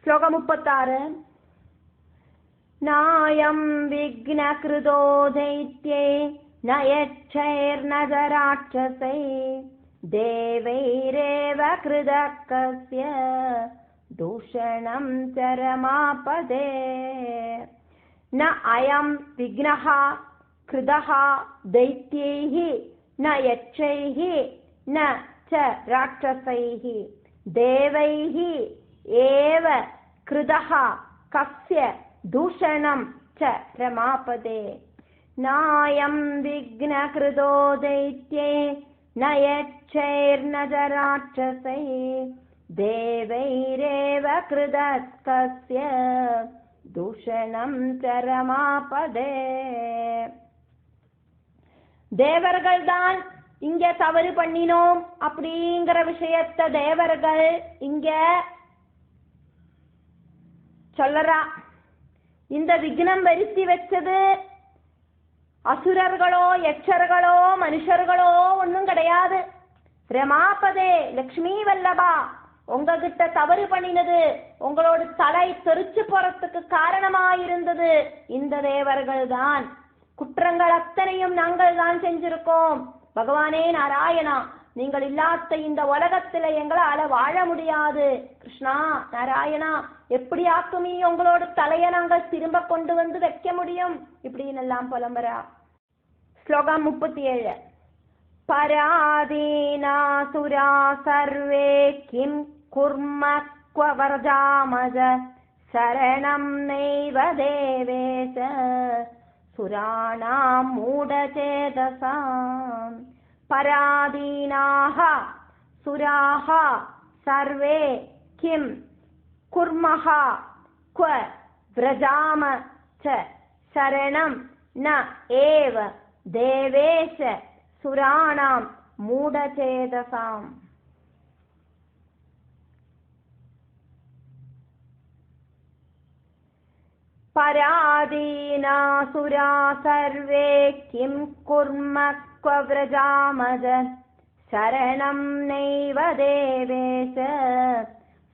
ശ്ലോകം 36. നായം വിഘ്നകൃതോ ദൈത്യേ നയച്ഛൈർന രാക്ഷസൈ ദേവൈരേവ കൃതകസ്യ ദൂഷണം ചരമാപദേ. ന അയം വിഘ്നഃ കൃതഃ ദൈത്യൈഃ ന യക്ഷൈഃ ന ച രാക്ഷസൈഃ ദേവൈഃ ഏവ കൃതഃ കസ്യ ദൂഷണം ച രമാപദേ. നായം വിഘ്നകൃതോ ദൈത്യേ ന യക്ഷൈർന രാക്ഷസൈ ദേവൈരേവ കൃതകസ്യ ദൂഷണം ച രമാപദേ. தேவர்கள் தான் இங்க தவறு பண்ணினோம் அப்படிங்கிற விஷயத்த தேவர்கள் இங்க சொல்லறா. இந்த விக்னம் வருத்தி வச்சது அசுரர்களோ யட்சர்களோ மனுஷர்களோ ஒன்னும் கிடையாது. ரமாபதே, லக்ஷ்மி வல்லபா, உங்ககிட்ட தவறு பண்ணினது, உங்களோட தலை தெரிச்சு போறதுக்கு காரணமாயிருந்தது இந்த தேவர்கள் தான். குற்றங்கள் அத்தனையும் நாங்கள் தான் செஞ்சிருக்கோம். பகவானே நாராயணா, நீங்கள் இல்லாத இந்த உலகத்துல எங்களால வாழ முடியாது. கிருஷ்ணா நாராயணா, எப்படி ஆக்குமி உங்களோட தலைய நாங்கள் திரும்ப கொண்டு வந்து வைக்க முடியும்? இப்படின்னு எல்லாம் புலம்புறா. ஸ்லோகம் 37. பராதீனாசுரா சர்வே கிம் குர்ம க்வ வர்ஜாமஜ சரணம் நைவ தேவேஷ சுராணாம் மூடசேதசாம். பராதீனாஹ சுராஹ சர்வே கிம் குர்மஹ க்வ வ்ரஜாம ச சரணம் ந ஏவ தேவேஷ சுராணாம் மூடசேதசாம். பராதீனாசுரா சர்வே கிம் குர்ம க்வ வ்ரஜாமஜ சரணம் நைவ தேவேஷ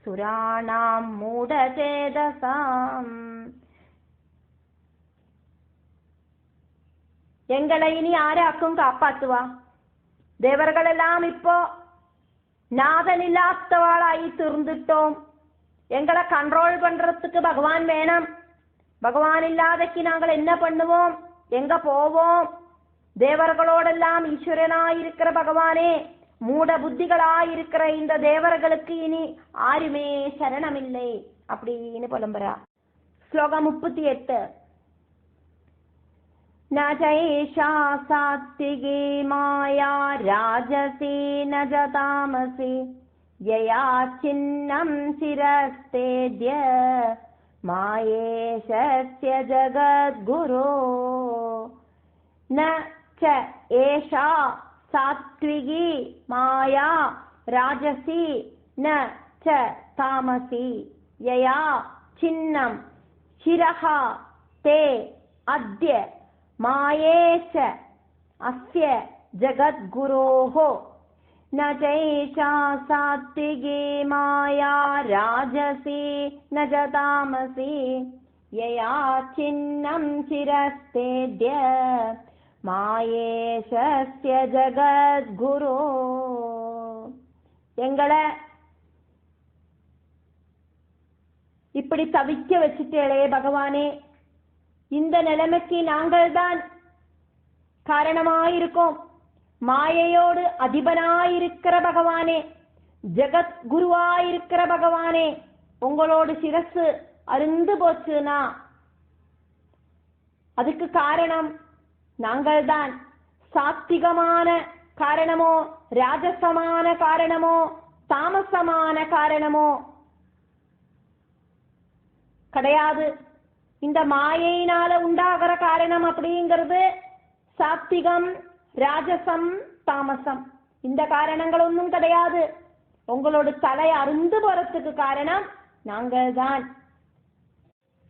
சுராணாம் மூடசேதசாம். எங்களை இனி ஆராக்கும் காப்பாத்துவா? தேவர்கள் எல்லாம் இப்போ நாதன் இல்லாதவாளாயி தீர்ந்துட்டோம். எங்களை கண்ட்ரோல் பண்றதுக்கு பகவான் வேணும். பகவான் இல்லாதக்கு நாங்கள் என்ன பண்ணுவோம்? எங்க போவோம்? தேவர்களோடெல்லாம் ஈஸ்வரனாயிருக்கிற பகவானே, மூட புத்திகளாயிருக்கிற இந்த தேவர்களுக்கு இனி ஆருமே சரணமில்லை அப்படின்னு புலம்புறா. ஸ்லோகம் 38. நஜைஷா சாத்விகி மாயா ராஜசி நஜ தாமசி யயா சின்னம் சிரஸ்தேத்ய மாயேஷஸ்ய ஜகத்குரோ. ந ச ஏஷா சாத்விகி மாயா ராஜசி ந ச தாமசி யயா சின்னம் சிரஹ தே அத்ய மாயேஷ அஸ்ய ஜகத்குரோஹோ. न चैषा सात्विकी माया राजसी न च तामसी यया छिन्नं शिरस्तेद्य மாயேஷஸ்ய ஜகத்குரு. எங்களை இப்படி தவிக்க வச்சுட்டே பகவானே, இந்த நிலைமைக்கு நாங்கள் தான் காரணமாயிருக்கோம். மாயையோடு அதிபனாயிருக்கிற பகவானே, ஜகத்குருவாயிருக்கிற பகவானே, உங்களோடு சிரசு அருந்து போச்சுனா அதுக்கு காரணம் நாங்கள் தான். சாத்விகமான காரணமோ, ராஜசமான காரணமோ, தாமசமான காரணமோ கிடையாது. இந்த மாயையினால உண்டாகிற காரணம் அப்படிங்கிறது சாத்விகம், ராஜசம், தாமசம். இந்த காரணங்கள் ஒன்றும் கிடையாது. உங்களோட தலை அருந்து போறதுக்கு காரணம் நாங்கள் தான்.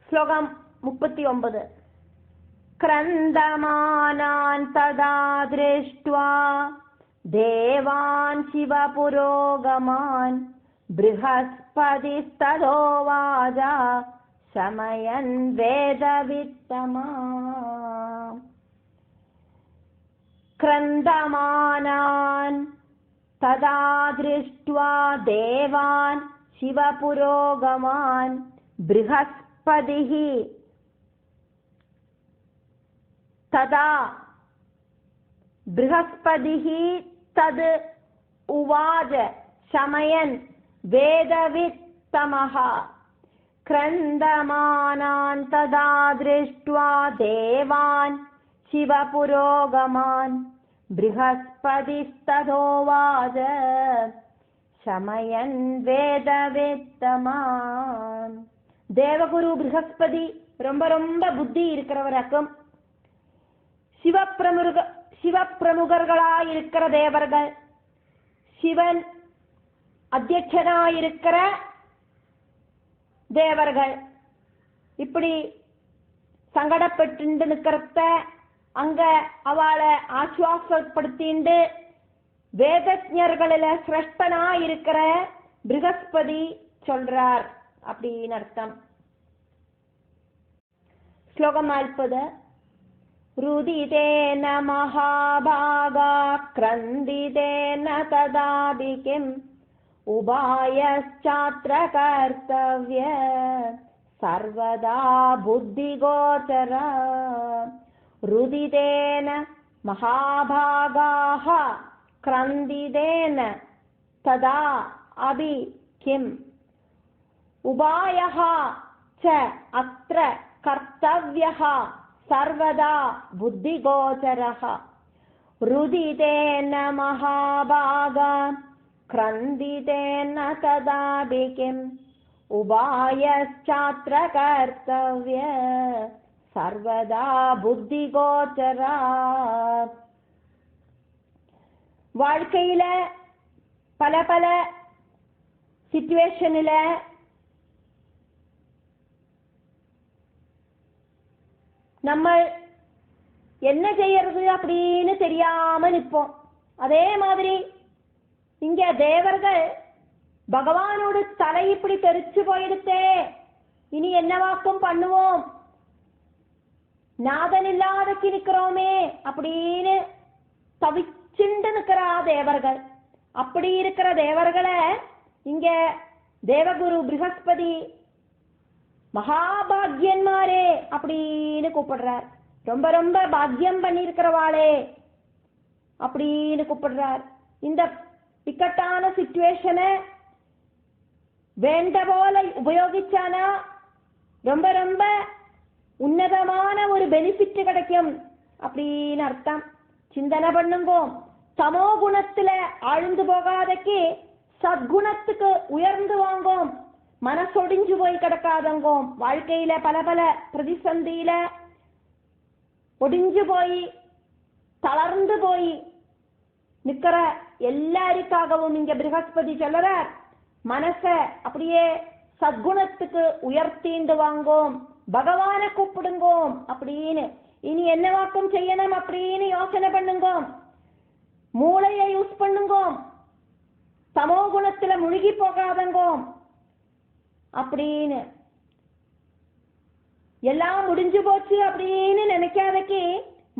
ஸ்லோகம் 39. க்ரந்தமானான் ததா திருஷ்ட்வா தேவான் சிவபுரோகமான் बृहस्पतिस्तदोवाच शमयन् वेदवित्तमा क्रन्दमानान् तदा दृष्ट्वा देवान् शिवपुरोगमान् बृहस्पतिः तदा बृहस्पतिः तद् उवाच शमयन् वेदवित्तमः क्रन्दमानान् तदा दृष्ट्वा देवान् शिवपुरोगमान् बृहस्पतिस्तदोवाच शमयन् வேதவித்தமான். தேவகுரு ப்ரஹஸ்பதி ரொம்ப ரொம்ப புத்தி இருக்கிறவராக்கும். சிவப்பிரமுகர்களாயிருக்கிற தேவர்கள், சிவன் அத்தியட்சனாயிருக்கிற தேவர்கள் இப்படி சங்கடப்பட்டு நிற்கிறத அங்க அவளை ஆசுவாசப்படுத்திண்டு வேதஜர்களில சிரேஷ்டனா இருக்கிற ப்ரஹஸ்பதி சொல்றார் அப்படின்னு அர்த்தம். ஸ்லோகம் 40. ருதிதேன மகாபாகா க்ரந்திதேன ததாபி கிம் உபாயச்சாத்ர கர்த்தவ்ய சர்வதா புத்திகோச்சர. ருதிதேன மகாபாகாஹ க்ரந்திதேன ததா அபி கிம் உபாயஹ ச அத்ர கர்த்தவ்யஹ சர்வதா புத்திகோச்சரஹ. ருதிதேன மகாபாகா க்ரந்திதேன ததாபி கிம் உபாயச்சாத்ர கர்த்தவ்ய சர்வதா புத்திகோச்சரா. வாழ்க்கையில பல பல சிச்சுவேஷன்ல நம்ம என்ன செய்யறது அப்படின்னு தெரியாம நிற்போம். அதே மாதிரி இங்க தேவர்கள் பகவானோட தலை இப்படி தெரிச்சு போயிடுத்தே, இனி என்னவாக்கம் பண்ணுவோம், நாதன் இல்லாதக்கு நிக்கிறோமே அப்படின்னு தவிச்சுண்டு நிக்கிறா தேவர்கள். அப்படி இருக்கிற தேவர்களை இங்க தேவகுரு ப்ரஹஸ்பதி மகாபாக்யன்மாரே அப்படின்னு கூப்பிடுறார். ரொம்ப ரொம்ப பாக்கியம் பண்ணிருக்கிறவாளே அப்படின்னு கூப்பிடுறார். இந்த இக்கட்டான சிச்சுவேஷனை வேண்ட போல உபயோகிச்சானா ரொம்ப ரொம்ப உன்னதமான ஒரு பெனிஃபிட் கிடைக்கும் அப்படின்னு அர்த்தம். சிந்தனை பண்ணுங்கோ. தமோ குணத்துல ஆழ்ந்து போகாதக்கு சத்குணத்துக்கு உயர்ந்து வாங்கோம். மனசொடிஞ்சு போய் கிடக்காதங்கோம். வாழ்க்கையில பல பல பிரதிசந்தியில ஒடிஞ்சு போய் தளர்ந்து போய் நிக்கிற எல்லாருக்காகவும் இங்க ப்ரஹஸ்பதி சொல்றார், மனச அப்படியே சத்குணத்துக்கு உயர்த்திண்டு வாங்கோம், பகவான கூப்பிடுங்கோம் அப்படின்னு. இனி என்னவாக்கம் செய்யணும் அப்படின்னு யோசனை பண்ணுங்கோம். மூளையை யூஸ் பண்ணுங்கோம். தமோ குணத்துல முழுகி போகாதங்கோம் அப்படின்னு. எல்லாம் முடிஞ்சு போச்சு அப்படின்னு நினைக்காதக்கு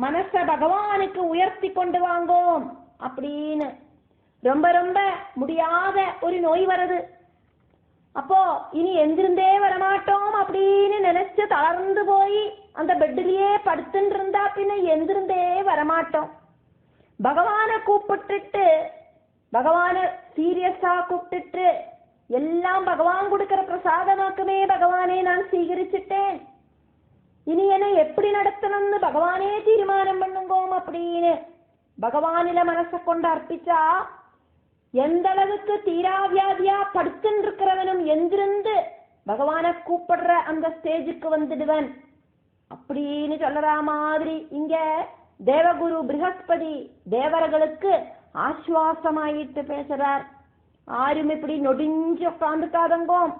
மனச பகவானுக்கு உயர்த்தி கொண்டு வாங்கோம் அப்படின்னு. ரொம்ப ரொம்ப முடியாத ஒரு நோய் வருது, அப்போ இனி எந்திருந்தே வரமாட்டோம் அப்படின்னு நினைச்சு தளர்ந்து போய் அந்த பெட்டிலேயே படுத்துட்டு இருந்தா பின்ன எந்திருந்தே வரமாட்டோம். பகவான கூப்பிட்டுட்டு, பகவான சீரியஸா கூப்பிட்டுட்டு, எல்லாம் பகவான் கொடுக்கிற பிரசாதமாக்குமே பகவானே நான் சீகரிச்சுட்டேன், இனி என்னை எப்படி நடத்தணும்னு பகவானே தீர்மானம் பண்ணுங்கோம் அப்படின்னு பகவானில மனசை கொண்டு அர்ப்பிச்சா எந்த அளவுக்கு தீராவியாதியா படுத்துன்னு இருக்கிறவனும் எந்திருந்து பகவான கூப்பிடுற அந்த ஸ்டேஜுக்கு வந்துடுவன் அப்படின்னு சொல்ற மாதிரி இங்க தேவகுரு ப்ரஹஸ்பதி தேவர்களுக்கு ஆசுவாசமாயிட்டு பேசுறார். ஆரும் இப்படி நொடிஞ்சு உட்காந்துக்காதங்கோம்.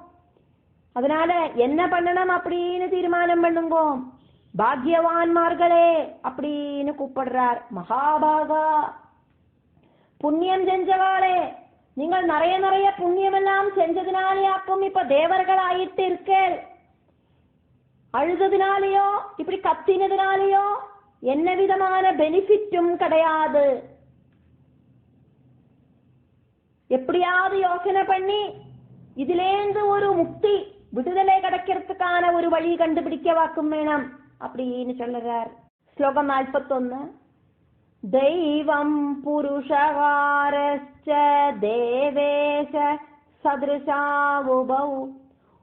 அதனால என்ன பண்ணணும் அப்படின்னு தீர்மானம் பண்ணுங்கோம். பாக்யவான்மார்களே அப்படின்னு கூப்பிடுறார். மகாபாகா புண்ணியம் செஞ்சவாளே, நீங்கள் நிறைய நிறைய புண்ணியமெல்லாம் செஞ்சதுனாலேயாக்கும் இப்ப தேவர்களாயிட்டு இருக்கேள். அழுததுனாலேயோ இப்படி கத்தினதுனாலேயோ என்ன விதமான பெனிஃபிட்டும் கிடையாது. எப்படியாவது யோசனை பண்ணி ഇതിലേந்து ഒരു മുക്തി വിടുതலை கிடைக்கிறதுக்கான ஒரு வழி கண்டுபிடிக்க வாக்கும் வேணும் அப்படின்னு சொல்றார். ശ്ലോകം 41. ദൈവം പുരുഷകാരശ്ച ദേവേശ സദൃശാവുഭൗ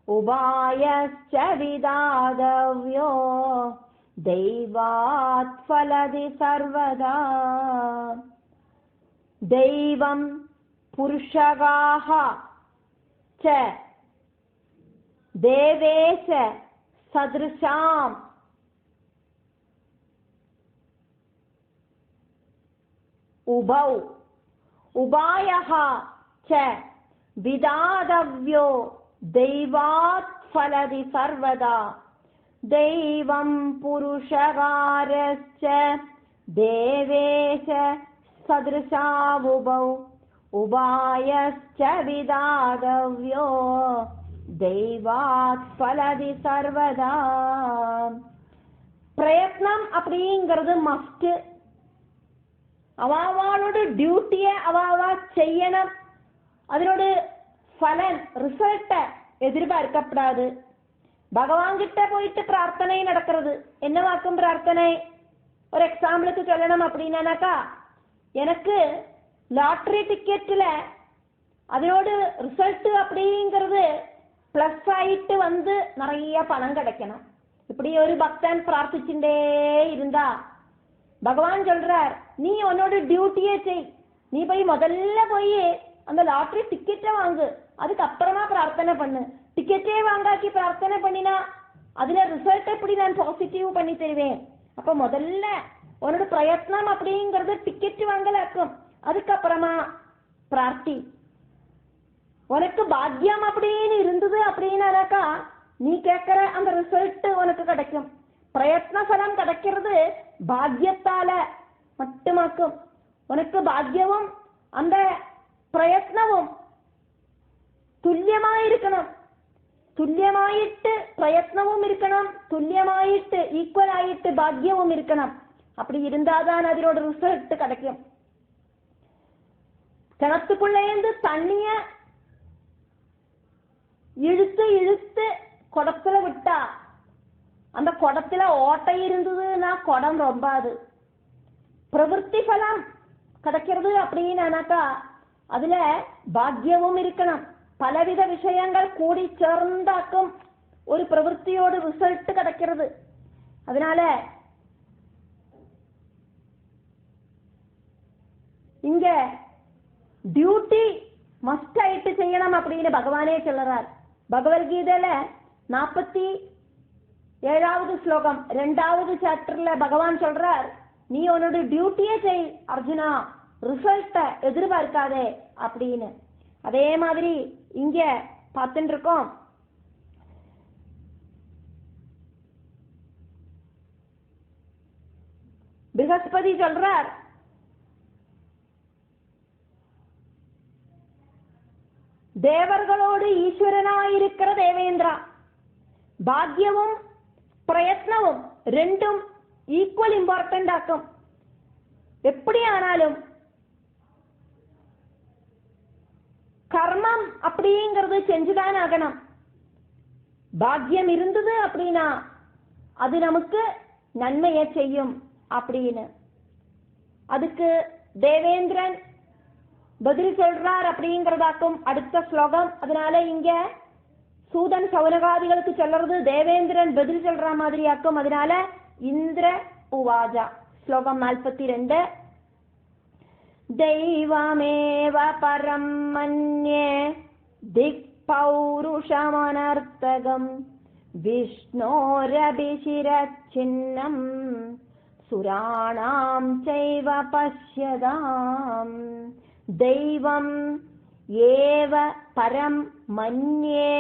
ഉപായശ്ച വിദാതവ്യോ ദൈവാത് ഫലതി സർവദാ. ദൈവം പുരുഷകാഃ ച ദേവേശ സദൃശാം ഉഭൗ ഉപായഃ ച വിദാതവ്യോ ദൈവാത് ഫലതി സർവദാ. ദൈവം പുരുഷകാരശ്ച ദേവേശ സദൃശാവുഭൗ ഉപായശ്ച വിദാതവ്യോ ദൈവാത് ഫലതി സർവദാ. പ്രയത്നം அப்படிங்கிறது மஸ்ட். അവളോട് ഡ്യൂട്ടിയെ അവ ചെയ്യണം. അതിനോട് ഫലം റിസൾട്ട് എതിർபார்க்கப்படாது. ഭഗവാൻ கிட்ட போயிட்டு பிரார்த்தனை நடக்கிறது. என்ன வாக்கும் பிரார்த்தனை? ஒரு எக்ஸாம்பிளுக்கு சொல்லணும் அப்படின்னாக்கா, எனக்கு லாட்டரி டிக்கெட்ல அதோட ரிசல்ட் அப்படிங்கிறது பிளஸ் ஆயிட்டு வந்து நிறைய பணம் கிடைக்கணும். இப்படி ஒரு பக்தன் பிரார்த்திச்சுட்டே இருந்தா பகவான் சொல்றார், நீ உன்னோட டியூட்டியே செய். நீ போய் முதல்ல போய் அந்த லாட்டரி டிக்கெட்டை வாங்கு, அதுக்கு அப்புறமா பிரார்த்தனை பண்ணு. டிக்கெட்டே வாங்காக்கி பிரார்த்தனை பண்ணினா அதுல ரிசல்ட் எப்படி நான் பாசிட்டிவ் பண்ணி தருவேன்? அப்ப முதல்ல உன்னோட பிரயத்னம் அப்படிங்கிறது டிக்கெட் வாங்கலாக்கும், அதுக்கப்புறமா பிரார்த்தி. உனக்கு பாக்கியம் அப்படின்னு இருந்தது அப்படின்னாக்கா நீ கேட்கிற அந்த ரிசல்ட் உனக்கு கிடைக்கும். பிரயத்ன பலம் கிடைக்கிறது பாக்கியத்தால மட்டுமாக்கும். உனக்கு பாக்கியமும் அந்த பிரயத்னവും തുല്യമായിരിക്കണം. തുല്യമായിട്ട് പ്രയത്നവും ഇരിക്കണം, തുല്യമായിട്ട് ഈക്വൽ ആയിട്ട് ഭാഗ്യവും ഇരിക്കണം. அப்படி இருந்தாதான் அதோட ரிசல்ட் கிடைக்கும். கிணத்துக்குள்ளேந்து தண்ணிய இழுத்து இழுத்து குடத்துல விட்டா அந்த குடத்துல ஓட்டை இருந்ததுன்னா குடம் ரொம்பாது. பிரவൃத்தி பலம் கிடைக்கிறது அப்படின்னாக்கா அதுல பாக்கியமும் இருக்கணும். பலவித விஷயங்கள் கூடி சேர்ந்தாக்கும் ஒரு பிரவൃத்தியோட ரிசல்ட் கிடைக்கிறது. அதனால இங்க டியூட்டி மஸ்ட் ஆயிட்டு செய்யணும் அப்படின்னு பகவானே சொல்றார். பகவத்கீதையில 47வது ஸ்லோகம் 2வது சாப்டர்ல பகவான் சொல்றார், நீ உன்னோட டியூட்டியே செய் அர்ஜுனா, ரிசல்ட்ட எதிர்பார்க்காதே அப்படின்னு. அதே மாதிரி இங்க பார்த்துட்டு இருக்கோம். ப்ரஹஸ்பதி சொல்றார், தேவர்களோடு ஈஸ்வரனாயிருக்கிற தேவேந்திரா, பாக்கியமும் பிரயத்னവും ரெண்டும் ஈக்குவல் இம்பார்ட்டன்ட் ஆக்கும். எப்படி ஆனாலும் கர்மம் அப்படிங்கிறது செஞ்சுதான் ஆகணும். பாக்கியம் இருந்தது அப்படின்னா அது நமக்கு நன்மையை செய்யும் அப்படின்னு அதுக்கு தேவேந்திரன் பதில் சொல்றார் அப்படிங்கிறதாக்கும் அடுத்த ஸ்லோகம். அதனால இங்க சூதன் சௌனகாதிகளுக்கு சொல்றது தேவேந்திரன் பதில் சொல்ற மாதிரி ஆக்கும். அதனால இந்திர உவாஜா ஸ்லோகம் 42. தெய்வமேவ பரம் மன்யே திக் பௌருஷமனர்த்தகம் விஷ்ணோரபிஷிரச்சின்னம் சுராணாம் சைவ பஷ்யதாம். தெய்வம் ஏவ பரம் மன்யே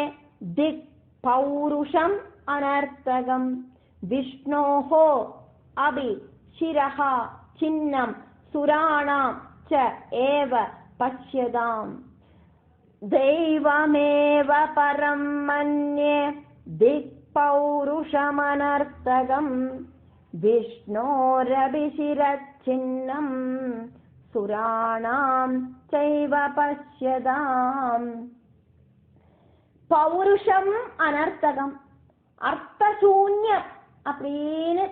திக் பௌருஷம் அனர்த்தகம் விஷ்ணோஹோ அபி சிரஹா சின்னம் சுராணாம் ச ஏவ பஷ்யதாம். தெய்வமேவ பரம் மன்யே திக்பௌருஷமனர்த்தகம் விஷ்ணோரபிஷிரச்சின்னம் சுராணாம் சைவ பஷ்யதாம். பௌருஷம் அனர்த்தகம், அர்த்தசூன்யம் அப்படின்னு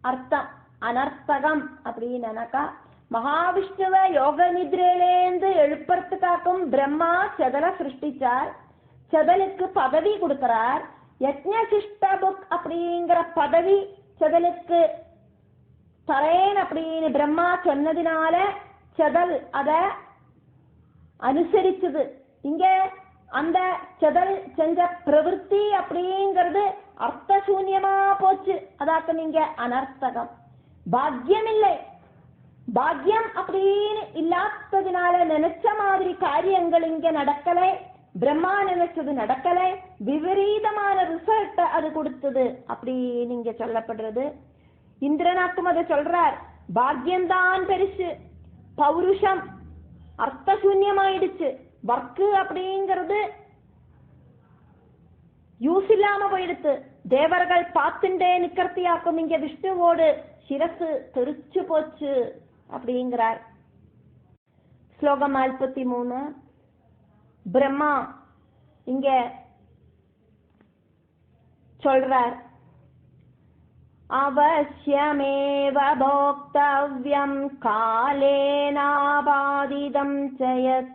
அர்த்தம். அனர்த்தகம் அப்படின்னாக்கா மகாவிஷ்ணுவ யோக நித்ரையிலேந்து எழுப்புறதுக்காக்கும் பிரம்மா செதலை சிருஷ்டிச்சார். செதலுக்கு பதவி கொடுக்கிறார். யஜ்ஞசிஷ்டபுக் அப்படிங்கிற பதவி செதலுக்கு தரேன் அப்படின்னு பிரம்மா சொன்னதினால செதல் அத அனுசரிச்சது. இங்க அந்த செதல் செஞ்ச பிரவൃத்தி அப்படிங்கிறது அர்த்தசூன்யமா போச்சு. அதாக்க நீங்க அனர்த்தகம். பாக்கியம் இல்லை. பாக்கியம் அப்படின்னு இல்லாததினால நினைச்ச மாதிரி காரியங்கள் இங்க நடக்கல. பிரம்மா நினைச்சது நடக்கல. விபரீதமான ரிசல்ட் அது கொடுத்தது அப்படின்னு இங்க சொல்லப்படுறது. இந்திரனாக்கும் அதை சொல்றார். பாக்கியம்தான் பெருசு, பௌருஷம் அர்த்தசூன்யமாயிடுச்சு. வர்க்கு அப்படிங்கிறது யூஸ் இல்லாம போயிடுத்து. தேவர்கள் பார்த்துட்டே நிக்கிறத்தியாக்கும் இங்க விஷ்ணுவோடு சிரசு தெரிச்சு போச்சு அப்படிங்கிறார். ஸ்லோகம் 43. பிரம்மா இங்க சொல்றார். அவசியமேவ போக்தவ்யம் காலேனாபாதிதம் சயத்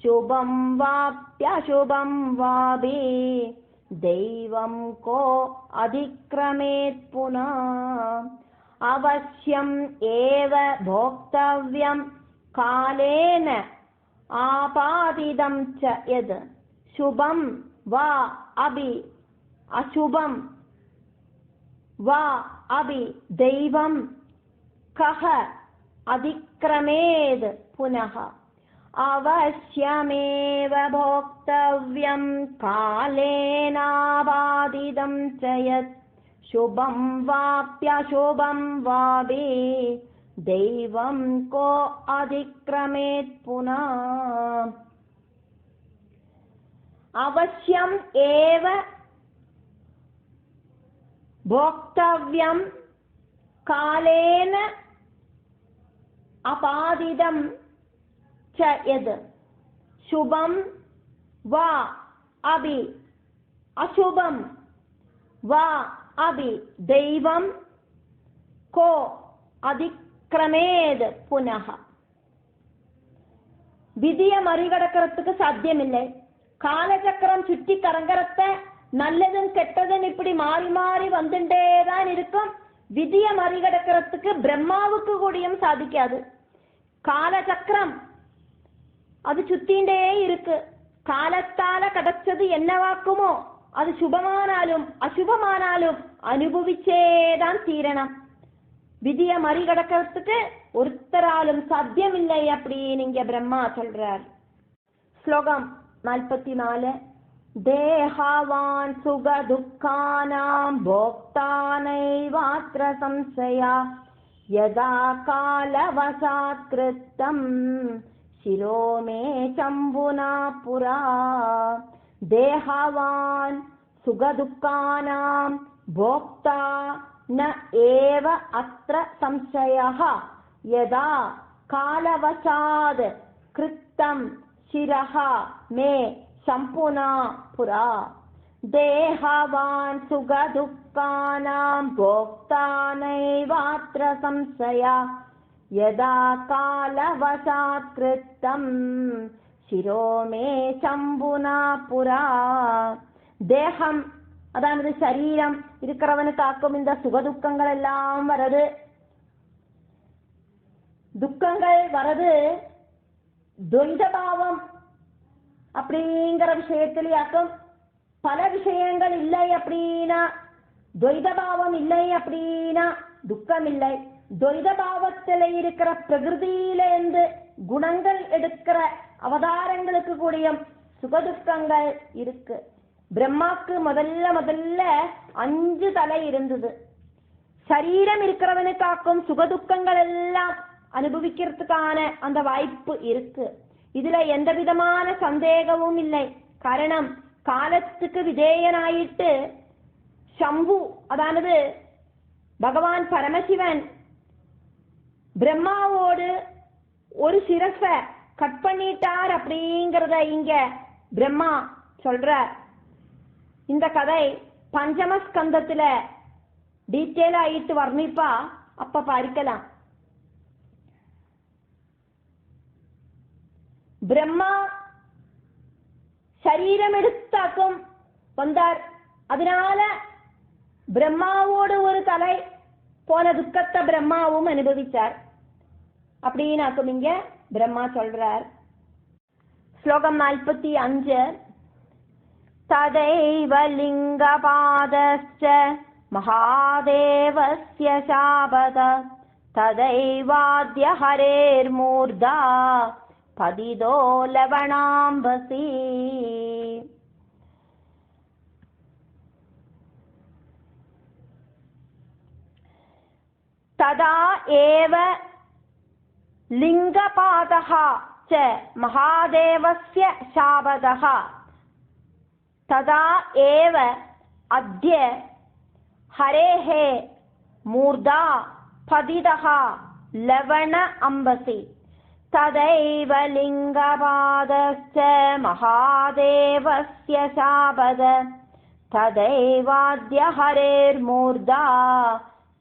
சுபம் வாப்யசுபம் வாபி தெய்வம் கோ அதிக்ரமேத் புனா. அவசியம் ஏவ போக்தவ்யம் காலேன ஆபாதிதம் ச யத் சுபம் வா அபி அசுபம் வா அபி தெய்வம் கஹ அதிக்ரமேத் புனः. அவசியமேவ போக்தவ்யம் காலேனாபாதிதம் ச யத் சுபம் வாப்யசுபம் வாபி தெய்வம் கோ அதிக்ரமேத் புனா. அவசியம் ஏவ போக்தவ்யம் காலேன அபாதிதம் ச யத் சுபம் வா அபி அசுபம் வா அபி தெய்வம் கோ அதிக்ரமேத் புனः. விதியை மறிகடக்கிறதுக்கு சாத்தியமில்லை. காலச்சக்கரம் சுற்றி கரங்கரத்த நல்லதும் கெட்டதும் இப்படி மாறி மாறி வந்துட்டேதான் இருக்கும். விதியை மறிகடக்கிறதுக்கு பிரம்மாவுக்கு கூடியும் சாதிக்காது. காலச்சக்கரம் அது சுத்திண்டே இருக்கு. காலத்தால கிடைச்சது என்னவாக்குமோ அது சுபமானாலும் அசுபமானாலும் அனுபவிச்சேதான் தீரணும். விதியை மறிகடக்கிறதுக்கு ஒருத்தராலும் சாத்தியமில்லை அப்படின்னு இங்க பிரம்மா சொல்றார். ஸ்லோகம் 44. தேஹாவான் சுக துக்கானாம் போக்தானைவாத்ர சம்சயா யதா காலவசாத் கிருத்தம் சிரோ மே சம்புனா புரா. தேஹாவான் சுக துக்கானாம் போக்தா ந ஏவ அத்ர சம்சயः யதா காலவசாத் கிருத்தம் சிரஹ மே சம்புனா புரா. தேஹாவான் சுக துக்கானாம் போக்தா நைவாத்ர சம்சயா யதா காலவசாத் கிருத்தம் சிரோ மே சம்புனா புரா. தேகம் அதாவது சரீரம் இருக்கிறவனுக்காக்கும் இந்த சுகதுக்கங்கள் எல்லாம் வரது. துக்கங்கள் வரது துவைதபாவம் அப்படிங்கிற விஷயத்திலேயாக்கும். பல விஷயங்கள் இல்லை அப்படின்னா, துவைதபாவம் இல்லை அப்படின்னா துக்கம் இல்லை. துவைதபாவத்தில் இருக்கிற பிரகிருதியிலிருந்து குணங்கள் எடுக்கிற அவதாரங்களுக்கு கூடியும் சுகதுக்கங்கள் இருக்கு. பிரம்மாக்கு முதல்ல 5 தலை இருந்தது. சரீரம் இருக்கிறவனுக்காக்கும் சுகதுக்கங்கள் எல்லாம் அனுபவிக்கிறதுக்கான அந்த வாய்ப்பு இருக்கு. இதுல எந்த விதமான சந்தேகமும் இல்லை. காரணம், காலத்துக்கு விதேயனாயிட்டு சம்பு, அதாவது பகவான் பரமசிவன் பிரம்மாவோடு ஒரு சிரச கட் பண்ணிட்டார் அப்படிங்கறத இங்க பிரம்மா சொல்ற. இந்த கதை பஞ்சமஸ்கந்தத்துல டீட்டெயில் ஆயிட்டு வர்ணிப்பா, அப்ப பார்க்கலாம். பிரம்மா சரீரம் எடுத்தாக்கும் வந்தார். அதனால பிரம்மாவோடு ஒரு தலை போன துக்கத்தை பிரம்மாவும் அனுபவிச்சார் அப்படின்னு இங்க பிரம்மா சொல்றார். ஸ்லோகம் 45. ததைவ லிங்கபாதஸ்ச மகாதேவஸ்ய சாபத ததைவாத்ய ஹரேர்மூர்தா பதிதோ லவணாம்பசி. ததா ஏவ லிங்கபாதஹ ச மகாதேவஸ்ய சாபதஹ ததா ஏவ அத்ய ஹரேஹ மூர்தா பதிதஹ லவண அம்பசி. ததைவ லிங்கபாதஸ்ச மகாதேவஸ்ய சாபத ததைவாத்ய ஹரேர்மூர்தா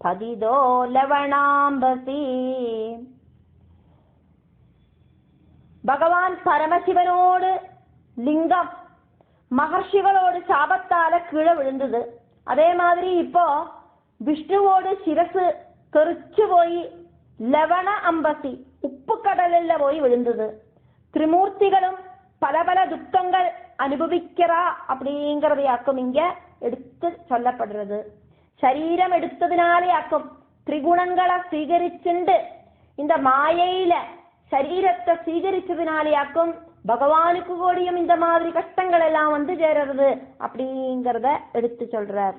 பதிதோ லவணாம்பசி. பகவான் பரமசிவனோடு லிங்கம் மகர்ஷிகளோடு சாபத்தால கீழே விழுந்தது. அதே மாதிரி இப்போ விஷ்ணுவோடு சிரசு தெறிச்சு போய் லவண அம்பசி உப்பு கடலில் போய் விழுந்தது. திரிமூர்த்திகளும் பல பல துக்கங்கள் அனுபவிக்கிறா அப்படிங்கறதையாக்கும் இங்க எடுத்து சொல்லப்படுறது. சரீரம் எடுத்ததினாலே ஆக்கும் திரிகுணங்களை സ്വീകരിച്ചുണ്ട് இந்த மாயையில சரீரத்தை സ്വീകരിച്ചതിனாலேயாக்கும் பகவானுக்கு கூடியும் இந்த மாதிரி கஷ்டங்கள் எல்லாம் வந்து சேருறது அப்படிங்கறத எடுத்து சொல்றார்.